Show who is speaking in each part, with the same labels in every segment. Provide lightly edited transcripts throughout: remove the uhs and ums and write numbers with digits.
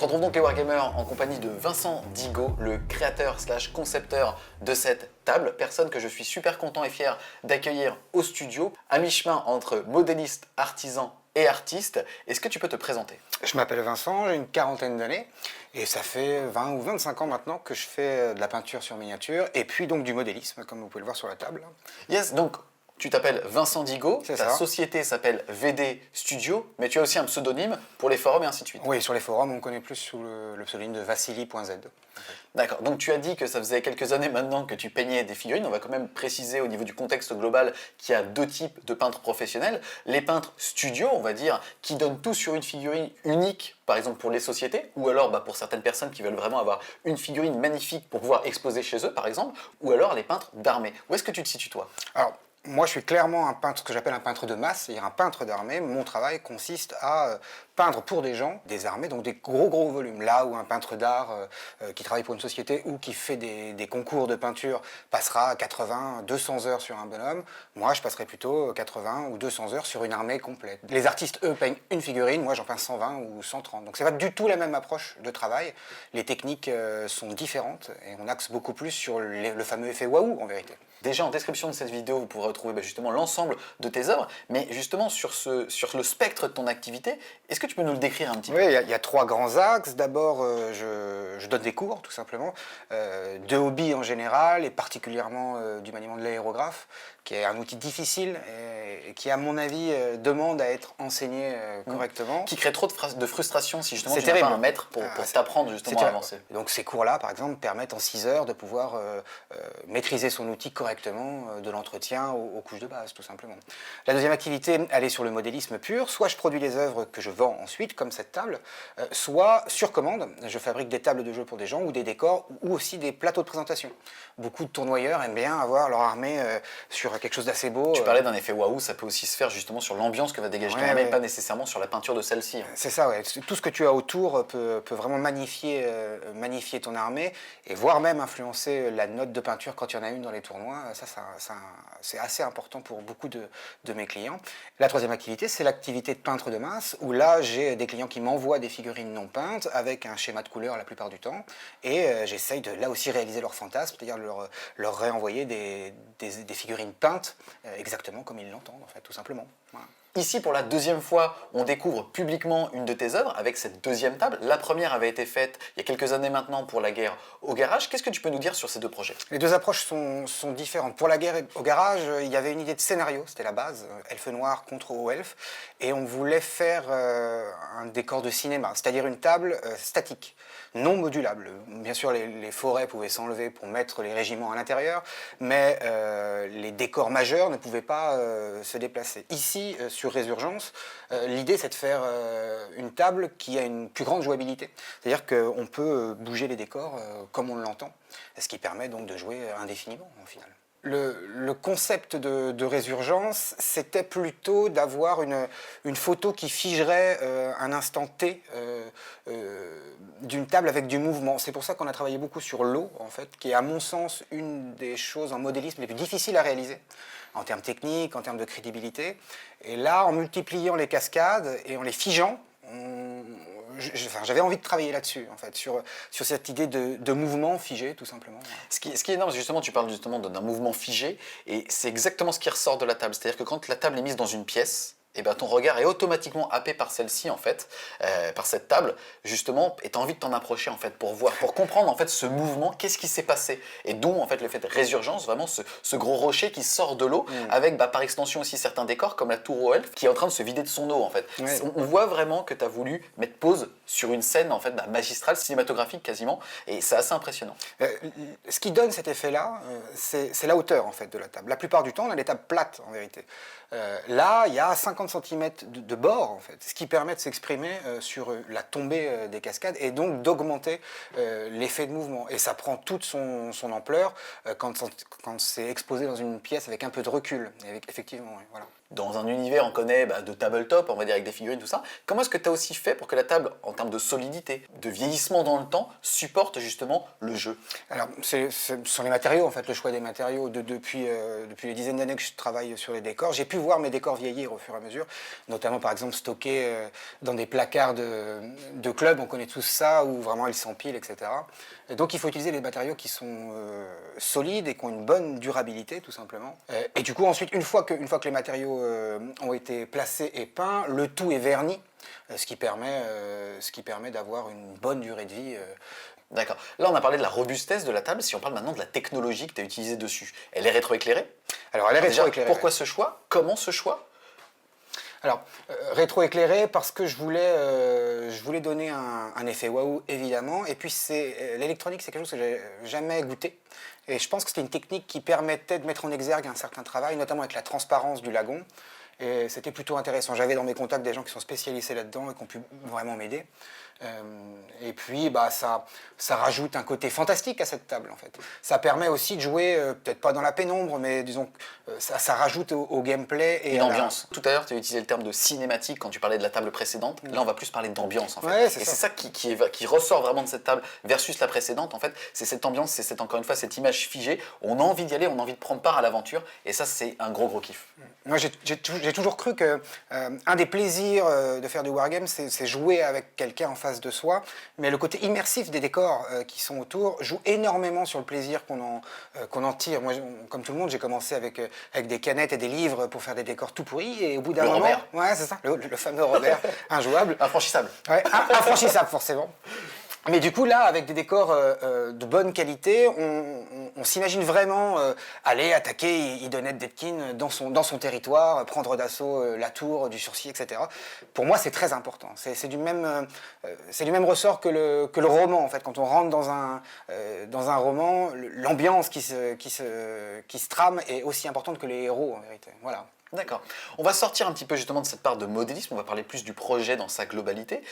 Speaker 1: se retrouve donc les Wargamers en compagnie de Vincent Digo, le créateur slash concepteur de cette table, personne que je suis super content et fier d'accueillir au studio, à mi-chemin entre modéliste, artisan et artiste. Est-ce que tu peux te présenter?
Speaker 2: Je m'appelle Vincent, j'ai une quarantaine d'années et ça fait 20 ou 25 ans maintenant que je fais de la peinture sur miniature et puis donc du modélisme comme vous pouvez le voir sur la table.
Speaker 1: Yes, donc tu t'appelles Vincent Digo, ta
Speaker 2: ça.
Speaker 1: société s'appelle VD Studio, mais tu as aussi un pseudonyme pour les forums et ainsi de suite.
Speaker 2: Oui, sur les forums on connaît plus sous le pseudonyme de Vassili.z.
Speaker 1: D'accord, donc tu as dit que ça faisait quelques années maintenant que tu peignais des figurines. On va quand même préciser au niveau du contexte global qu'il y a deux types de peintres professionnels. Les peintres studio, on va dire, qui donnent tout sur une figurine unique, par exemple pour les sociétés, ou alors pour certaines personnes qui veulent vraiment avoir une figurine magnifique pour pouvoir exposer chez eux, par exemple, ou alors les peintres d'armée. Où est-ce que tu te situes toi?
Speaker 2: Alors, moi, je suis clairement un peintre, ce que j'appelle un peintre de masse, c'est-à-dire un peintre d'armée. Mon travail consiste à peindre pour des gens, des armées, donc des gros volumes. Là où un peintre d'art qui travaille pour une société ou qui fait des concours de peinture passera 80, 200 heures sur un bonhomme, moi, je passerai plutôt 80 ou 200 heures sur une armée complète. Les artistes, eux, peignent une figurine, moi, j'en peins 120 ou 130. Donc, c'est pas du tout la même approche de travail. Les techniques sont différentes et on axe beaucoup plus sur le fameux effet waouh, en vérité.
Speaker 1: Déjà en description de cette vidéo, vous pourrez retrouver justement l'ensemble de tes œuvres, mais justement sur le spectre de ton activité, est-ce que tu peux nous le décrire un petit peu?
Speaker 2: Oui, il y a trois grands axes. D'abord, je donne des cours, tout simplement, de hobby en général, et particulièrement du maniement de l'aérographe, qui est un outil difficile et qui, à mon avis, demande à être enseigné correctement.
Speaker 1: Qui crée trop de frustration si justement
Speaker 2: C'est
Speaker 1: tu n'as
Speaker 2: terrible.
Speaker 1: pas un maître pour t'apprendre justement à avancer.
Speaker 2: Donc ces cours-là, par exemple, permettent en 6 heures de pouvoir maîtriser son outil correctement, de l'entretien aux couches de base, tout simplement. La deuxième activité, elle est sur le modélisme pur. Soit je produis des œuvres que je vends ensuite, comme cette table, soit sur commande, je fabrique des tables de jeu pour des gens, ou des décors, ou aussi des plateaux de présentation. Beaucoup de tournoyeurs aiment bien avoir leur armée sur quelque chose d'assez beau.
Speaker 1: Tu parlais d'un effet waouh, ça peut aussi se faire justement sur l'ambiance que va dégager ton armée, pas nécessairement sur la peinture de celle-ci.
Speaker 2: C'est ça, ouais. Tout ce que tu as autour peut vraiment magnifier ton armée et voire même influencer la note de peinture quand il y en a une dans les tournois. C'est assez important pour beaucoup de mes clients. La troisième activité, c'est l'activité de peintre de masse, où là, j'ai des clients qui m'envoient des figurines non peintes avec un schéma de couleur la plupart du temps, et j'essaye de là aussi réaliser leur fantasme, c'est-à-dire leur réenvoyer des figurines peintes exactement comme ils l'entendent, en fait, tout simplement. Voilà.
Speaker 1: Ici, pour la deuxième fois, on découvre publiquement une de tes œuvres avec cette deuxième table. La première avait été faite il y a quelques années maintenant pour la guerre au garage. Qu'est-ce que tu peux nous dire sur ces deux projets?
Speaker 2: Les deux approches sont différentes. Pour la guerre au garage, il y avait une idée de scénario, c'était la base, elfe noir contre haut elfe, et on voulait faire un décor de cinéma, c'est-à-dire une table statique, non modulable. Bien sûr, les forêts pouvaient s'enlever pour mettre les régiments à l'intérieur, mais les décors majeurs ne pouvaient pas se déplacer. Ici, sur Résurgence, l'idée c'est de faire une table qui a une plus grande jouabilité. C'est-à-dire qu'on peut bouger les décors comme on l'entend, ce qui permet donc de jouer indéfiniment au final. Le concept de Résurgence, c'était plutôt d'avoir une photo qui figerait un instant T d'une table avec du mouvement. C'est pour ça qu'on a travaillé beaucoup sur l'eau, en fait, qui est à mon sens une des choses en modélisme les plus difficiles à réaliser, en termes techniques, en termes de crédibilité. Et là, en multipliant les cascades et en les figeant, j'avais envie de travailler là-dessus, en fait, sur cette idée de mouvement figé, tout simplement.
Speaker 1: Ce qui est énorme, justement, tu parles justement d'un mouvement figé, et c'est exactement ce qui ressort de la table. C'est-à-dire que quand la table est mise dans une pièce, et ben ton regard est automatiquement happé par celle-ci, en fait, par cette table, justement, et tu as envie de t'en approcher, en fait, pour voir, pour comprendre, en fait, ce mouvement, qu'est-ce qui s'est passé. Et dont, en fait, le fait de Résurgence, vraiment, ce gros rocher qui sort de l'eau, avec, par extension aussi, certains décors, comme la tour aux elfes, qui est en train de se vider de son eau, en fait. Ouais. On voit vraiment que tu as voulu mettre pause sur une scène, en fait, magistrale, cinématographique, quasiment, et c'est assez impressionnant.
Speaker 2: Ce qui donne cet effet-là, c'est la hauteur, en fait, de la table. La plupart du temps, on a des tables plates, en vérité. Là, il y a 50 cm de bord, en fait, ce qui permet de s'exprimer sur la tombée des cascades et donc d'augmenter l'effet de mouvement. Et ça prend toute son ampleur quand c'est exposé dans une pièce avec un peu de recul. Effectivement, oui, voilà.
Speaker 1: dans un univers, on connaît de tabletop, on va dire avec des figurines, tout ça. Comment est-ce que tu as aussi fait pour que la table, en termes de solidité, de vieillissement dans le temps, supporte justement le jeu?
Speaker 2: Alors, ce sont les matériaux, en fait, le choix des matériaux. Depuis les dizaines d'années que je travaille sur les décors, j'ai pu voir mes décors vieillir au fur et à mesure, notamment, par exemple, stockés dans des placards de clubs, on connaît tous ça, où vraiment ils s'empilent, etc. Et donc, il faut utiliser les matériaux qui sont solides et qui ont une bonne durabilité, tout simplement. Et du coup, ensuite, une fois que les matériaux ont été placés et peints, le tout est verni, ce qui permet d'avoir une bonne durée de vie.
Speaker 1: D'accord. Là, on a parlé de la robustesse de la table. Si on parle maintenant de la technologie que tu as utilisée dessus, elle est rétroéclairée?
Speaker 2: Alors, elle est
Speaker 1: Déjà,
Speaker 2: rétroéclairée.
Speaker 1: pourquoi ce choix? Comment ce choix?
Speaker 2: Alors, rétroéclairé parce que je voulais donner un effet waouh, évidemment. Et puis, l'électronique, c'est quelque chose que j'ai jamais goûté. Et je pense que c'était une technique qui permettait de mettre en exergue un certain travail, notamment avec la transparence du lagon. Et c'était plutôt intéressant. J'avais dans mes contacts des gens qui sont spécialisés là-dedans et qui ont pu vraiment m'aider. Et puis, ça rajoute un côté fantastique à cette table, en fait. Ça permet aussi de jouer, peut-être pas dans la pénombre, mais disons, ça rajoute au gameplay. Et
Speaker 1: Une ambiance. Tout à l'heure, tu as utilisé le terme de cinématique quand tu parlais de la table précédente. Là, on va plus parler d'ambiance, en fait.
Speaker 2: Ouais,
Speaker 1: et c'est ça qui ressort vraiment de cette table versus la précédente, en fait. C'est cette ambiance, c'est encore une fois cette image figée. On a envie d'y aller, on a envie de prendre part à l'aventure. Et ça, c'est un gros kiff.
Speaker 2: Moi, j'ai toujours cru que un des plaisirs de faire du wargame, c'est jouer avec quelqu'un en face de soi. Mais le côté immersif des décors qui sont autour joue énormément sur le plaisir qu'on en tire. Moi, comme tout le monde, j'ai commencé avec des canettes et des livres pour faire des décors tout pourris. Et au bout d'un moment...
Speaker 1: Robert.
Speaker 2: Ouais, c'est ça, le fameux Robert, injouable.
Speaker 1: Infranchissable.
Speaker 2: Ouais, infranchissable, forcément. Mais du coup, là, avec des décors de bonne qualité, on s'imagine vraiment aller attaquer Idoneth Detkin dans son territoire, prendre d'assaut la tour du sursis, etc. Pour moi, c'est très important. C'est du même ressort que le roman, en fait. Quand on rentre dans un roman, l'ambiance qui se trame est aussi importante que les héros, en vérité. Voilà.
Speaker 1: D'accord. On va sortir un petit peu justement de cette part de modélisme, on va parler plus du projet dans sa globalité.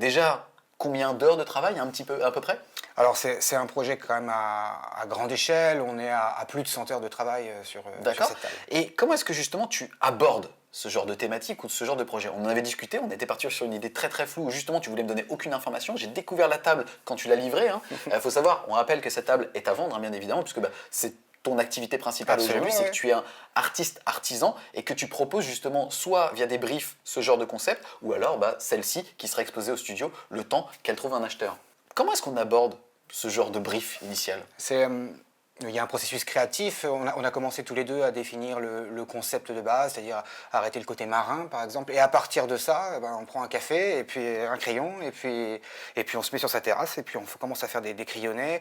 Speaker 1: Déjà, combien d'heures de travail, un petit peu, à peu près?
Speaker 2: Alors c'est un projet quand même à grande échelle, on est à plus de 100 heures de travail sur cette table.
Speaker 1: Et comment est-ce que justement tu abordes ce genre de thématique ou ce genre de projet? On en avait discuté, on était parti sur une idée très très floue où justement tu voulais me donner aucune information. J'ai découvert la table quand tu l'as livrée. Faut savoir, on rappelle que cette table est à vendre, bien évidemment, puisque c'est ton activité principale aujourd'hui, c'est que tu es un artiste artisan et que tu proposes justement soit via des briefs ce genre de concept ou alors celle-ci qui sera exposée au studio le temps qu'elle trouve un acheteur. Comment est-ce qu'on aborde ce genre de brief initial?
Speaker 2: Il y a un processus créatif. On a commencé tous les deux à définir le concept de base, c'est-à-dire arrêter le côté marin, par exemple. Et à partir de ça, on prend un café et puis un crayon et puis on se met sur sa terrasse et puis on commence à faire des crayonnés.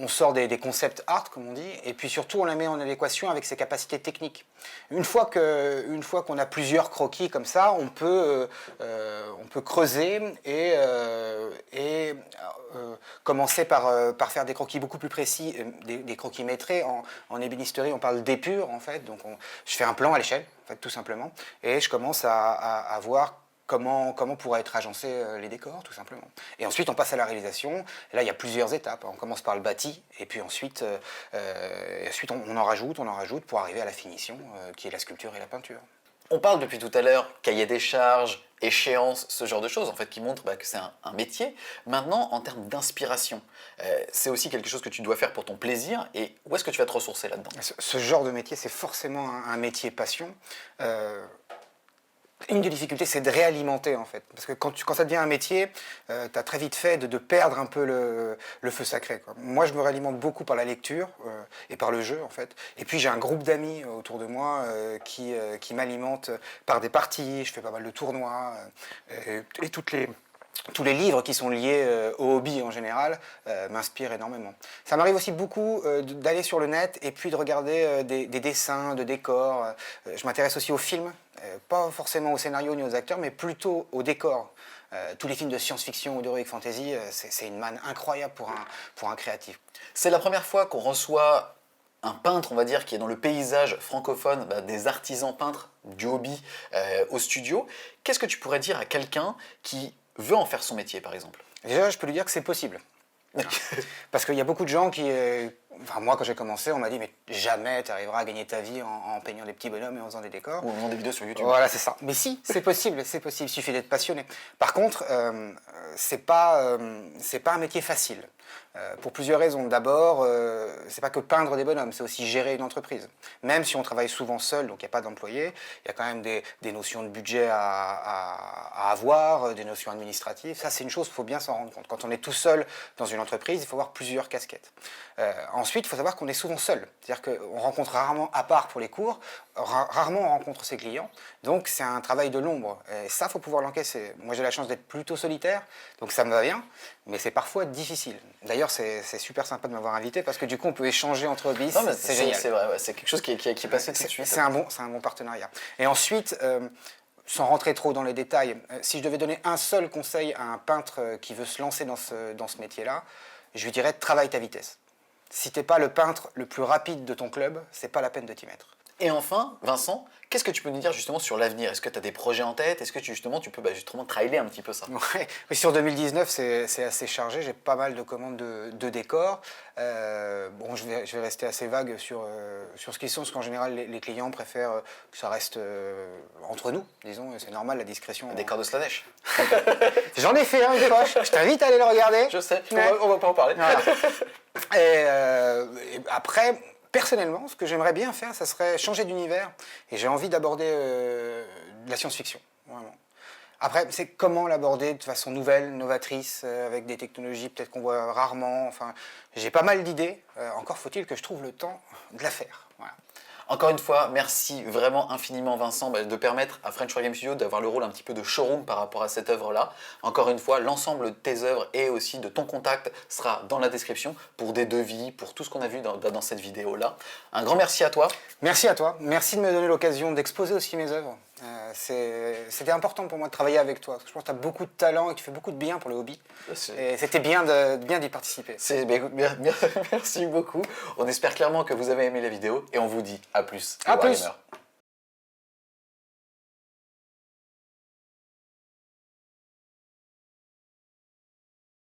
Speaker 2: On sort des concepts art, comme on dit, et puis surtout on la met en adéquation avec ses capacités techniques. Une fois qu'on a plusieurs croquis comme ça, on peut creuser et commencer par faire des croquis beaucoup plus précis, des croquis métrés. En ébénisterie, on parle d'épure, en fait. Donc, je fais un plan à l'échelle, en fait, tout simplement. Et je commence à voir comment pourraient être agencés les décors, tout simplement. Et ensuite, on passe à la réalisation. Et là, il y a plusieurs étapes. On commence par le bâti, et puis ensuite on en rajoute pour arriver à la finition, qui est la sculpture et la peinture.
Speaker 1: On parle depuis tout à l'heure cahier des charges, échéances, ce genre de choses, en fait, qui montrent que c'est un métier. Maintenant, en termes d'inspiration, c'est aussi quelque chose que tu dois faire pour ton plaisir. Et où est-ce que tu vas te ressourcer là-dedans?
Speaker 2: Ce genre de métier, c'est forcément un métier passion. Une des difficultés, c'est de réalimenter, en fait. Parce que quand ça devient un métier, tu as très vite fait de perdre un peu le feu sacré, quoi. Moi, je me réalimente beaucoup par la lecture et par le jeu, en fait. Et puis, j'ai un groupe d'amis autour de moi qui m'alimente par des parties. Je fais pas mal de tournois. Et tous les livres qui sont liés au hobby en général m'inspirent énormément. Ça m'arrive aussi beaucoup d'aller sur le net et puis de regarder des dessins, de décors. Je m'intéresse aussi aux films, pas forcément au scénario ni aux acteurs, mais plutôt aux décors. Tous les films de science-fiction ou d'heroic fantasy, c'est une manne incroyable pour un créatif.
Speaker 1: C'est la première fois qu'on reçoit un peintre, on va dire, qui est dans le paysage francophone, des artisans peintres du hobby au studio. Qu'est-ce que tu pourrais dire à quelqu'un qui veut en faire son métier, par exemple?
Speaker 2: Déjà, je peux lui dire que c'est possible. Parce qu'il y a beaucoup de gens qui... Enfin, moi, quand j'ai commencé, on m'a dit, mais jamais tu arriveras à gagner ta vie en peignant des petits bonhommes et en faisant des décors.
Speaker 1: Ou en faisant des vidéos sur YouTube.
Speaker 2: Voilà, c'est ça. Mais si, c'est possible, c'est possible. Il suffit d'être passionné. Par contre, c'est pas un métier facile. Pour plusieurs raisons. D'abord, c'est pas que peindre des bonhommes, c'est aussi gérer une entreprise. Même si on travaille souvent seul, donc il n'y a pas d'employés, il y a quand même des notions de budget à avoir, des notions administratives. Ça, c'est une chose, il faut bien s'en rendre compte. Quand on est tout seul dans une entreprise, il faut avoir plusieurs casquettes. Ensuite, il faut savoir qu'on est souvent seul. C'est-à-dire qu'on rencontre rarement, à part pour les cours, rarement on rencontre ses clients. Donc, c'est un travail de l'ombre. Et ça, il faut pouvoir l'encaisser. Moi, j'ai la chance d'être plutôt solitaire, donc ça me va bien, mais c'est parfois difficile. D'ailleurs, c'est super sympa de m'avoir invité parce que du coup, on peut échanger entre hobbies. C'est génial.
Speaker 1: C'est vrai, ouais, c'est quelque chose qui est passé tout de suite.
Speaker 2: C'est un bon partenariat. Et ensuite, sans rentrer trop dans les détails, si je devais donner un seul conseil à un peintre qui veut se lancer dans ce métier-là, je lui dirais travaille ta vitesse. Si tu n'es pas le peintre le plus rapide de ton club, c'est pas la peine de t'y mettre.
Speaker 1: Et enfin, Vincent, qu'est-ce que tu peux nous dire justement sur l'avenir? Est-ce que tu as des projets en tête? Est-ce que tu peux justement trailer un petit peu ça?
Speaker 2: Ouais. Oui, sur 2019, c'est assez chargé. J'ai pas mal de commandes de décors. Bon, je vais rester assez vague sur ce qu'ils sont, parce qu'en général, les clients préfèrent que ça reste entre nous, disons. C'est normal, la discrétion.
Speaker 1: Un décor de Slanesh.
Speaker 2: J'en ai fait un, une poche. Je t'invite à aller le regarder.
Speaker 1: Je sais,
Speaker 2: Ouais.
Speaker 1: on va pas en parler.
Speaker 2: Voilà. Et après, personnellement, ce que j'aimerais bien faire, ça serait changer d'univers. Et j'ai envie d'aborder de la science-fiction, vraiment. Après, c'est comment l'aborder de façon nouvelle, novatrice, avec des technologies peut-être qu'on voit rarement. Enfin, j'ai pas mal d'idées. Encore faut-il que je trouve le temps de la faire. Voilà.
Speaker 1: Encore une fois, merci vraiment infiniment Vincent de permettre à French Game Studio d'avoir le rôle un petit peu de showroom par rapport à cette œuvre-là. Encore une fois, l'ensemble de tes œuvres et aussi de ton contact sera dans la description pour des devis, pour tout ce qu'on a vu dans cette vidéo-là. Un grand merci à toi.
Speaker 2: Merci à toi. Merci de me donner l'occasion d'exposer aussi mes œuvres. C'était important pour moi de travailler avec toi. Parce que je pense que tu as beaucoup de talent et tu fais beaucoup de bien pour le hobby. Et c'était bien d'y participer.
Speaker 1: Merci beaucoup. On espère clairement que vous avez aimé la vidéo et on vous dit à plus.
Speaker 2: À plus.
Speaker 1: Warhammer.